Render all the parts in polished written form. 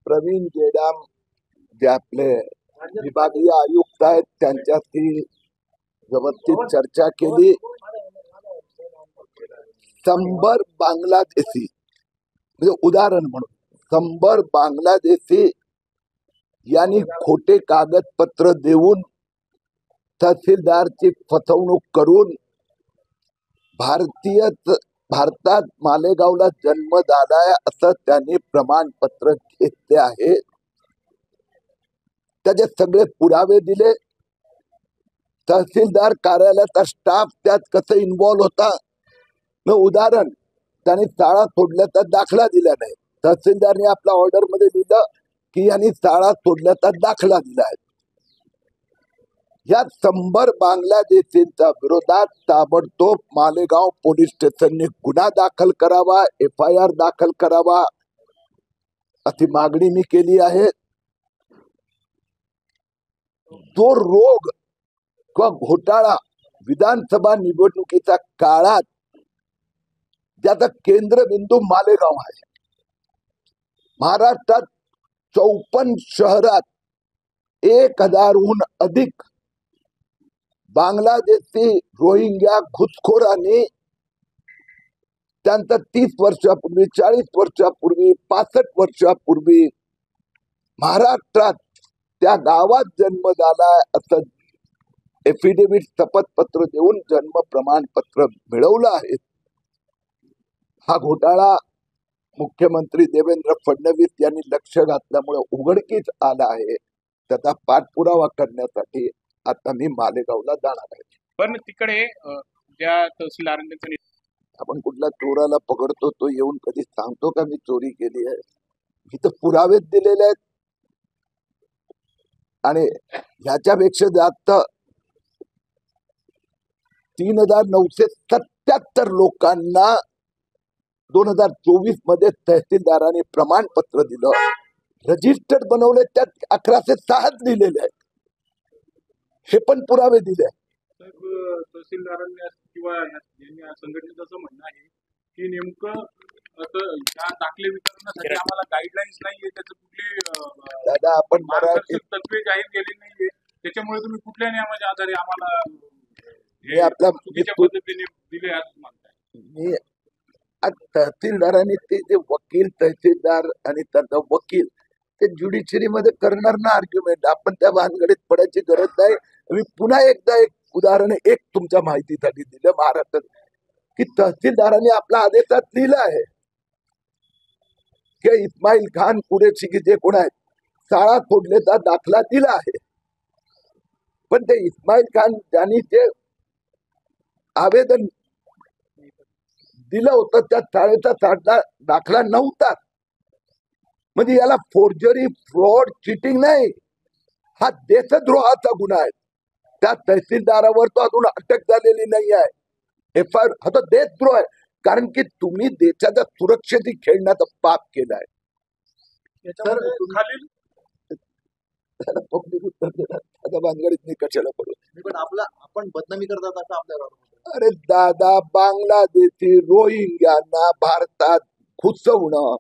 प्रवीण गेडाम जे आपले विभागीय आयुक्त आहेत त्यांच्याशी व्यवस्थित चर्चा केली। 100 बांगलादेशी म्हणजे उदाहरण म्हणून 100 बांगलादेशी यांनी खोटे कागदपत्र देऊन तहसीलदारची फसवणूक करून भारतात मालेगावला जन्म झालाय असं त्यांनी प्रमाणपत्र घेतले आहे। त्याचे सगळे पुरावे दिले। तहसीलदार कार्यालयाचा स्टाफ त्यात कसं इन्व्हॉल्व होता न उदाहरण त्यांनी शाळा सोडल्याचा दाखला दिला नाही। तहसीलदारने आपल्या ऑर्डर मध्ये दिलं की यांनी शाळा सोडल्याचा दाखला दिला आहे। या 100 बांगलादेशींच्या विरोधात ताबडतोब मालेगाव पोलीस स्टेशनने गुन्हा दाखल करावा, FIR दाखल करावा अशी मागणी मी केली आहे। जो रोग किंवा घोटाळा विधानसभा निवडणुकीच्या काळात ज्याचा केंद्रबिंदू मालेगाव आहे। महाराष्ट्रात 54 शहरात 1000हून अधिक बांगलादेशी रोहिंग्या घुसखोरांनी त्यांचा 30 वर्षापूर्वी 40 वर्षापूर्वी 65 वर्षापूर्वी महाराष्ट्रात त्या गावात जन्म झालाय असं एफिडेव्हिट शपथपत्र देऊन जन्म प्रमाणपत्र मिळवलं आहे। हा घोटाळा मुख्यमंत्री देवेंद्र फडणवीस यांनी लक्ष घातल्यामुळे उघडकीस आला आहे। त्याचा पाठपुरावा करण्यासाठी आता मी मालेगावला जाणार आहे। पण तिकडे ज्या तहसीलदारांनी आपण कुठल्या चोराला पकडतो तो येऊन कधी सांगतो का मी चोरी केली आहे? इथं पुरावेच दिलेले आहेत। आणि ह्याच्यापेक्षा जास्त 3977 लोकांना 2024 मध्ये तहसीलदारांनी प्रमाणपत्र दिलं, रजिस्टर बनवले, त्यात 1106 लिहिलेले आहेत। हे पण पुरावे दिले। तहसीलदारांनी किंवा संघटनेचं असं म्हणणं आहे की नेमकं असं या दाखले वितरणासाठी आम्हाला गाईडलाईन्स नाहीये, त्याचं कुठली दादा आपण मराठी तत्वे जाहीर केली नाहीये, त्याच्यामुळे तुम्ही कुठल्या नियमाच्या आधारे आम्हाला हे आपल्या चुकीच्या पद्धतीने दिले असं म्हणताय? मी तहसीलदारांनी ते जे वकील तहसीलदार आणि त्याचा वकील ते ज्युडिशरी मध्ये करणार ना आर्ग्युमेंट। आपण त्या भानगडीत पडायची गरज नाही। मी पुन्हा एकदा एक उदाहरण तुमच्या माहितीसाठी दिलं महाराष्ट्रात की तहसीलदारांनी आपल्या आदेशात लिहिलं आहे की इस्माईल खान कुरेशी की जे कोण आहेत शाळा सोडल्याचा दाखला दिला आहे। पण ते इस्माईल खान त्यांनी जे आवेदन दिलं होतं त्या शाळेचा दाखला नव्हता। म्हणजे याला फोर्जरी फ्रॉड चिटिंग नाही, हा देशद्रोहाचा गुन्हा आहे। त्या तहसीलदारावर तो अजून अटक झालेली नाही आहे। FIR हा तो देशद्रोह आहे, कारण की तुम्ही देशाच्या सुरक्षेशी खेळण्याचा पाप केलाय। पब्लिक उत्तर देणार भानगडीत मी कशाला पडू? पण आपण बदनामी करतात असं आपल्याला। अरे दादा, बांगलादेशी रोहिंग्यांना भारतात घुसवणं,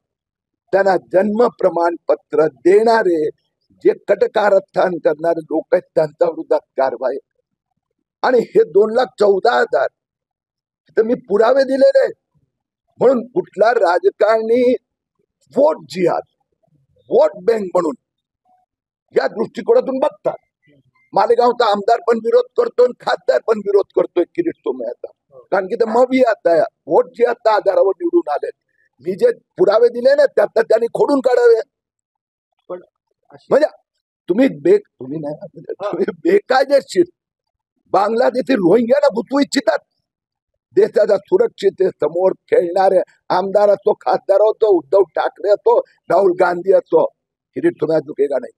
त्यांना जन्म प्रमाणपत्र देणारे जे कटकारस्थान करणारे लोक आहेत त्यांच्या विरोधात कारवाई। आणि हे 2,14,000 तर मी पुरावे दिलेले आहेत। म्हणून कुठला राजकारणी वोट जिहाद, वोट बँक म्हणून या दृष्टिकोनातून बघतात। मालेगावचा आमदार पण विरोध करतो, खासदार पण विरोध करतोय किरीट सोमय्याचा, कारण की ते मवी आता वोट जिहादच्या आधारावर निवडून आले। मी जे पुरावे दिले ना त्यात त्यांनी खोडून काढावे। पण म्हणजे तुम्ही बेकायदेशीर बांगलादेशी रोहिंग्याला घुसवू इच्छितात। देशाच्या सुरक्षिततेसमोर खेळणारे आमदार असो, खासदार असो, उद्धव ठाकरे असो, राहुल गांधी असो, किरीट सोमय्या झुकेगा नाही।